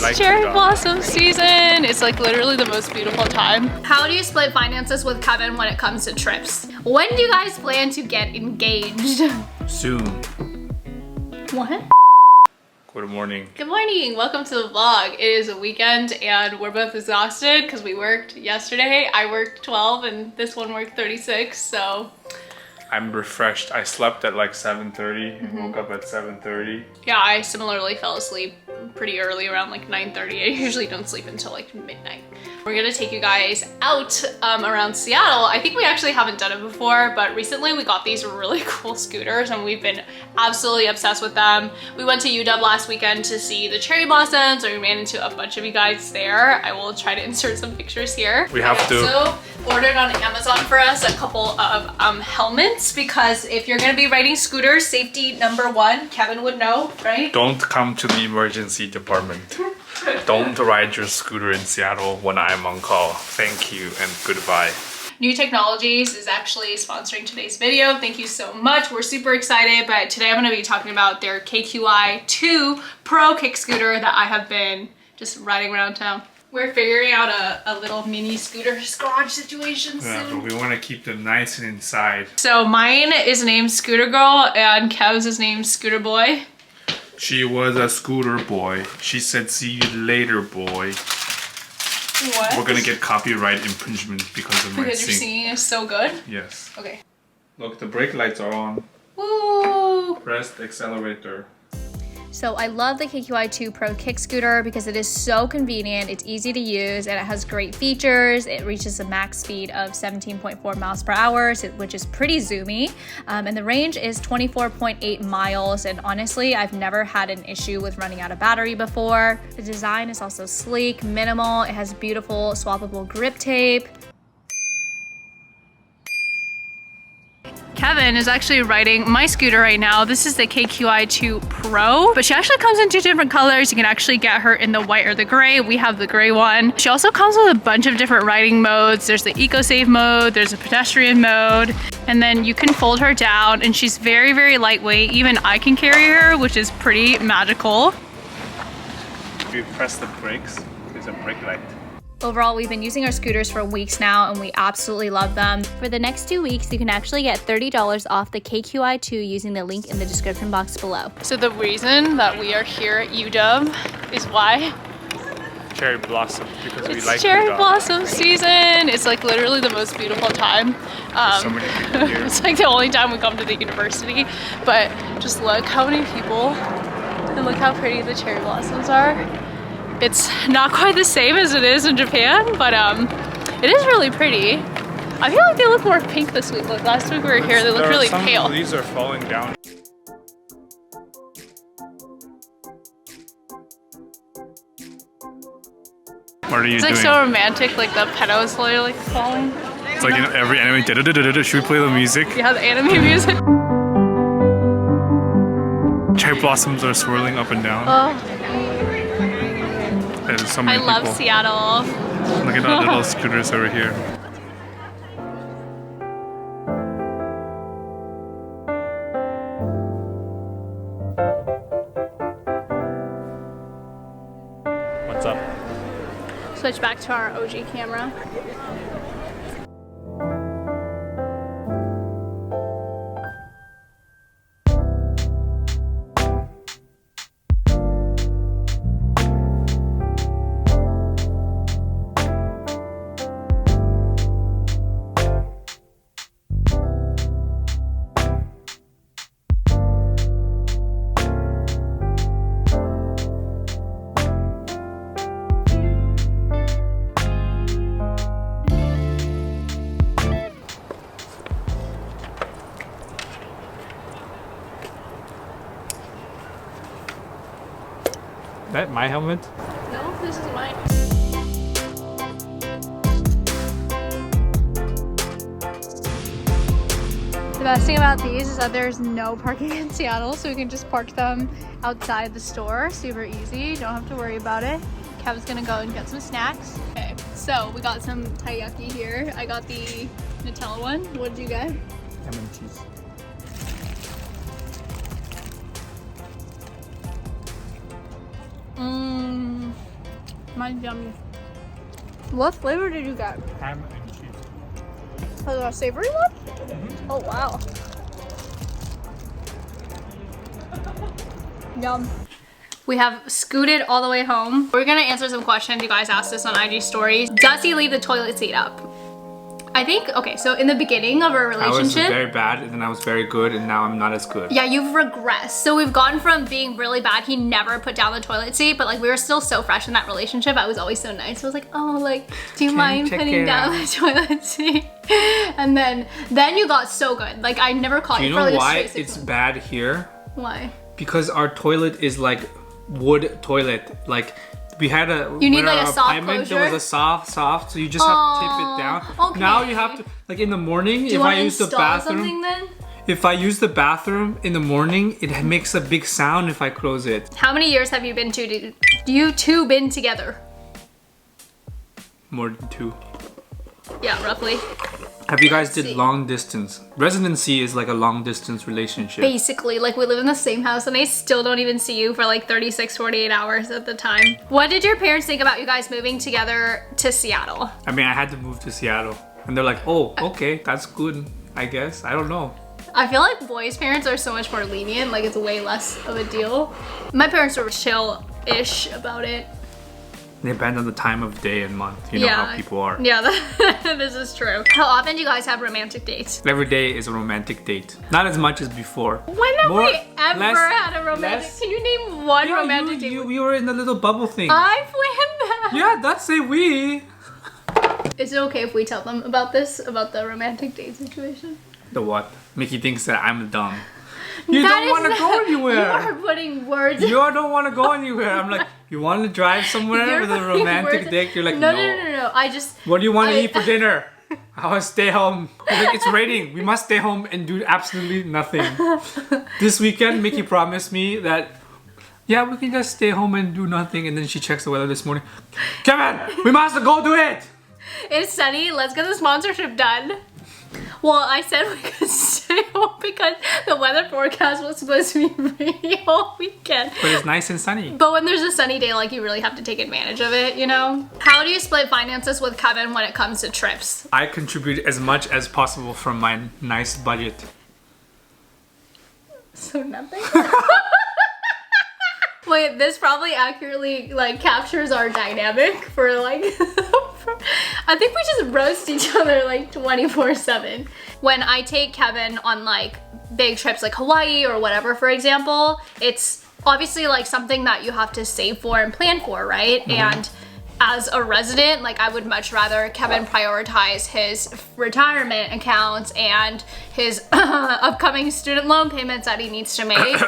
It's cherry blossom season. It's like literally the most beautiful time. How do you split finances with Kevin when it comes to trips? When do you guys plan to get engaged? Soon. What? Good morning. Good morning. Welcome to the vlog. It is a weekend and we're both exhausted because we worked yesterday. I worked 12 and this one worked 36, so. I'm refreshed. I slept at like 7:30 and woke up at 7:30. Yeah, I similarly fell asleep pretty early, around like 9:30. I usually don't sleep until like midnight. We're gonna take you guys out around Seattle. I think we actually haven't done it before, but recently we got these really cool scooters and we've been absolutely obsessed with them. We went to UW last weekend to see the cherry blossoms and we ran into a bunch of you guys there. I will try to insert some pictures here. We have to. Also ordered on Amazon for us a couple of helmets because if you're gonna be riding scooters, safety #1, Kevin would know, right? Don't come to the emergency department. Don't ride your scooter in Seattle when I'm on call. Thank you and goodbye. New Technologies is actually sponsoring today's video. Thank you so much. We're super excited, but today I'm gonna be talking about their Kqi2 Pro kick scooter that I have been just riding around town. We're figuring out a little mini scooter garage situation soon. Yeah, but we want to keep them nice and inside. So mine is named Scooter Girl and Kev's is named Scooter Boy. She was a scooter boy. She said, "See you later, boy." What? We're gonna get copyright infringement because of my Because your singing is so good? Yes. Okay. Look, the brake lights are on. Woo! Press the accelerator. So I love the Kqi2 Pro kick scooter because it is so convenient, it's easy to use, and it has great features. It reaches a max speed of 17.4 miles per hour, which is pretty zoomy. And the range is 24.8 miles. And honestly, I've never had an issue with running out of battery before. The design is also sleek, minimal. It has beautiful swappable grip tape. Kevin is actually riding my scooter right now. This is the Kqi2 Pro, but she actually comes in 2 different colors. You can actually get her in the white or the gray. We have the gray one. She also comes with a bunch of different riding modes. There's the eco-save mode, there's a pedestrian mode, and then you can fold her down and she's very, very lightweight. Even I can carry her, which is pretty magical. If you press the brakes, there's a brake light. Overall, we've been using our scooters for weeks now and we absolutely love them. For the next 2 weeks, you can actually get $30 off the Kqi2 using the link in the description box below. So the reason that we are here at UW is why? Cherry blossom, because we It's like cherry UW. blossom season. It's like literally the most beautiful time. So many people here. It's like the only time we come to the university, but just look how many people and look how pretty the cherry blossoms are. It's not quite the same as it is in Japan, but it is really pretty. I feel like they look more pink this week. Like last week we were here, they looked really pale. Some leaves are falling down. What are you It's doing? like so romantic, like the petals are like falling. It's like in every anime. Should we play the music? Yeah, the anime music. Cherry blossoms are swirling up and down. Oh, There's so I many love people. Seattle. Look at all the little scooters over here. What's up? Switch back to our OG camera. That my helmet? No, this is mine. The best thing about these is that there's no parking in Seattle, so we can just park them outside the store. Super easy, don't have to worry about it. Kev's gonna go and get some snacks. Okay, so we got some taiyaki here. I got the Nutella one. What did you get? Ham and cheese. Mine's yummy. What flavor did you get? Ham and cheese. Oh, a savory one? Oh, wow. Yum. We have scooted all the way home. We're gonna answer some questions. You guys asked us on IG stories. Does he leave the toilet seat up? I think, okay, so in the beginning of our relationship, I was very bad, and then I was very good, and now I'm not as good. yeah, you've regressed. So we've gone from being really bad, he never put down the toilet seat, but like we were still so fresh in that relationship. I was always so nice. I was like, oh, like, do you mind putting down the toilet seat? And then you got so good. Like I never caught you for like a straight 6 months. Do you know why it's bad here? Why? Because our toilet is like wood toilet. Like we had a you need like a soft closure. There was a soft, so you just have to tip it down. Okay. Now you have to, like in the morning, if I use the bathroom, if I use the bathroom in the morning, it makes a big sound if I close it. How many years have you been to? Do you two been together? More than 2. Yeah, roughly. Have you guys did long distance? Residency is like a long distance relationship. Basically, like we live in the same house and I still don't even see you for like 36, 48 hours at the time. What did your parents think about you guys moving together to Seattle? I mean, I had to move to Seattle and they're like, oh, okay, that's good, I guess. I don't know. I feel like boys' parents are so much more lenient, like it's way less of a deal. My parents were chill-ish about it. They depend on the time of day and month. You know how people are. Yeah, this is true. How often do you guys have romantic dates? Every day is a romantic date. Not as much as before. When have we ever had a romantic? Can you name one romantic date? We were in the little bubble thing. I planned that. Yeah, that's a we. Is it okay if we tell them about this, about the romantic date situation? The what? Miki thinks that I'm dumb. You don't want to go anywhere. You are putting words. You don't want to go anywhere. I'm like, you want to drive somewhere with a romantic date? You're like, no. I just. What do you want to eat for dinner? I want to stay home. Like, it's raining. We must stay home and do absolutely nothing. This weekend, Miki promised me that, yeah, we can just stay home and do nothing. And then she checks the weather this morning. Kevin, we must go do it. It's sunny. Let's get the sponsorship done. Well, I said we could stay home because the weather forecast was supposed to be rainy all weekend. But it's nice and sunny. But when there's a sunny day, like you really have to take advantage of it, you know? How do you split finances with Kevin when it comes to trips? I contribute as much as possible from my nice budget. So nothing? Wait, this probably accurately like captures our dynamic for like I think we just roast each other like 24/7. When I take Kevin on like big trips like Hawaii or whatever, for example, it's obviously like something that you have to save for and plan for, right? And as a resident, like I would much rather Kevin prioritize his retirement accounts and his upcoming student loan payments that he needs to make.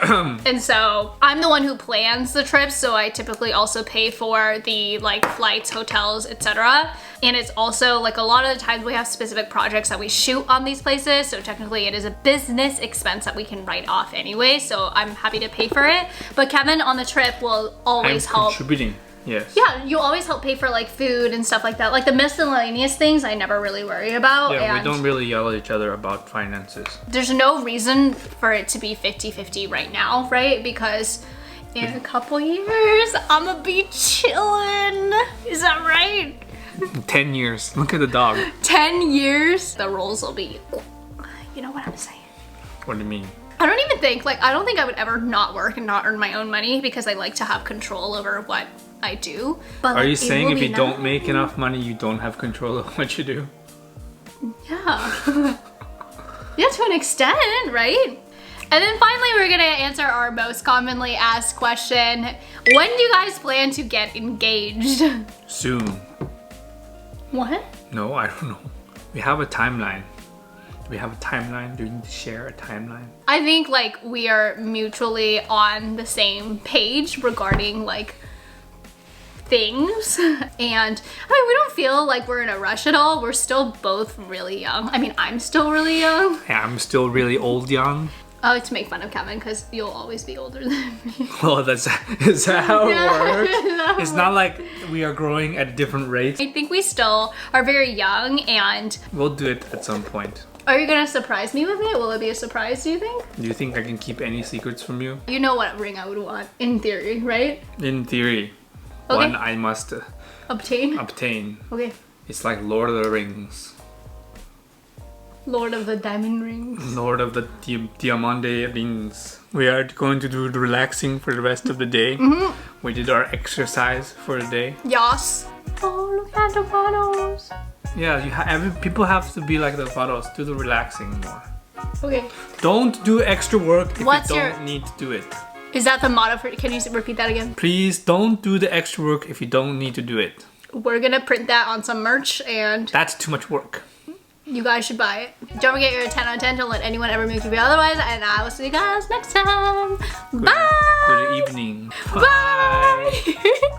And so I'm the one who plans the trips, so I typically also pay for the like flights, hotels, etc. And it's also like a lot of the times we have specific projects that we shoot on these places, so technically it is a business expense that we can write off anyway, so I'm happy to pay for it. But Kevin on the trip will always help. Contributing. Yes. Yeah, you always help pay for like food and stuff like that. Like the miscellaneous things I never really worry about. Yeah, and we don't really yell at each other about finances. There's no reason for it to be 50-50 right now, right? Because in a couple years, I'm gonna be chillin'. Is that right? 10 years. Look at the dog. 10 years, the roles will be, you know what I'm saying? What do you mean? I don't even think, like, I don't think I would ever not work and not earn my own money because I like to have control over what I do. But are you saying if you don't make enough money, you don't have control of what you do? Yeah. Yeah, to an extent, right? And then finally, we're gonna answer our most commonly asked question. When do you guys plan to get engaged? Soon. What? No, I don't know. We have a timeline. We have a timeline. Do we need to share a timeline? I think like we are mutually on the same page regarding like things. And I mean, we don't feel like we're in a rush at all. We're still both really young. I mean, I'm still really young. Yeah, I'm still really old young. I like to make fun of Kevin because you'll always be older than me. Oh, is that how it works? It's not like we are growing at different rates. I think we still are very young and... We'll do it at some point. Are you gonna surprise me with it? Will it be a surprise, do you think? Do you think I can keep any secrets from you? You know what ring I would want, in theory, right? In theory. one I must Obtain? obtain. Okay. It's like Lord of the Rings. Lord of the Diamond Rings. Lord of the Diamante Rings. We are going to do the relaxing for the rest of the day. We did our exercise for the day. Yes. Oh, look at the photos. Yeah, people have to be like the photos. Do the relaxing more. Okay. Don't do extra work if What's you don't need to do it. Is that the motto for? Can you repeat that again? Please don't do the extra work if you don't need to do it. We're gonna print that on some merch, and That's too much work. you guys should buy it. Don't forget your 10 out of 10. Don't let anyone ever make you feel otherwise. And I will see you guys next time. Bye. Good evening. Bye.